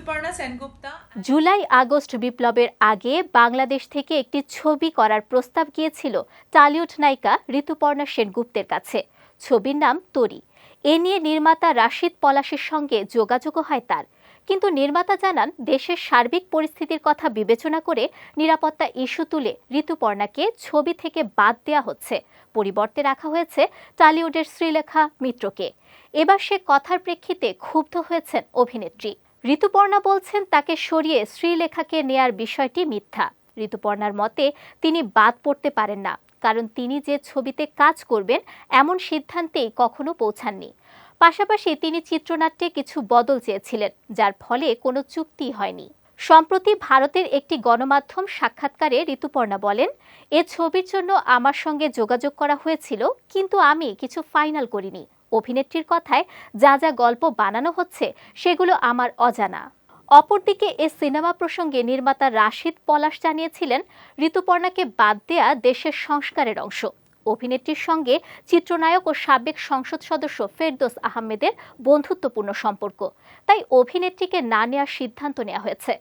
Rituparna Sengupta. July August বিপ্লবের আগে বাংলাদেশ থেকে একটি ছবি করার প্রস্তাব গিয়েছিল টলিউড নায়িকা ঋতুপর্ণা সেনগুপ্তের কাছে। ছবির নাম তরি। এ নিয়ে নির্মাতা রাশিদ পলাশের সঙ্গে যোগাযোগও হয় তার, কিন্তু নির্মাতা জানান দেশের সার্বিক পরিস্থিতির কথা বিবেচনা করে নিরাপত্তা ইস্যু তুলে ঋতুপর্ণাকে ছবি থেকে বাদ দেওয়া হচ্ছে। পরিবর্তে রাখা হয়েছে টলিউডের শ্রীলেখা মিত্রকে। এবার সে কথার প্রেক্ষিতে ক্ষুব্ধ হয়েছেন অভিনেত্রী। ঋতুপর্ণা বলছেন তাকে সরিয়ে শ্রীলেখাকে নেয়ার বিষয়টি মিথ্যা। ঋতুপর্ণার মতে তিনি বাদ পড়তে পারেন না, কারণ তিনি যে ছবিতে কাজ করবেন এমন সিদ্ধান্তেই কখনো পৌঁছাননি। পাশাপাশি তিনি চিত্রনাট্যে কিছু বদল চেয়েছিলেন, যার ফলে কোনো চুক্তি হয়নি। সম্প্রতি ভারতের একটি গণমাধ্যম সাক্ষাৎকারে ঋতুপর্ণা বলেন, এ ছবির জন্য আমার সঙ্গে যোগাযোগ করা হয়েছিল, কিন্তু আমি কিছু ফাইনাল করিনি। অভিনেত্রীর কথায় যা যা গল্প বানানো হচ্ছে সেগুলো আমার অজানা। অপরদিকে এ সিনেমা প্রসঙ্গে নির্মাতা রাশিদ পলাশ জানিয়েছিলেন, ঋতুপর্ণাকে বাদ দেয়া দেশের সংস্কারের অংশ। অভিনেত্রীর সঙ্গে চিত্রনায়ক ও সাবেক সংসদ সদস্য ফেরদৌস আহমেদের বন্ধুত্বপূর্ণ সম্পর্ক, তাই অভিনেত্রীকে না নেওয়ার সিদ্ধান্ত নেওয়া হয়েছে।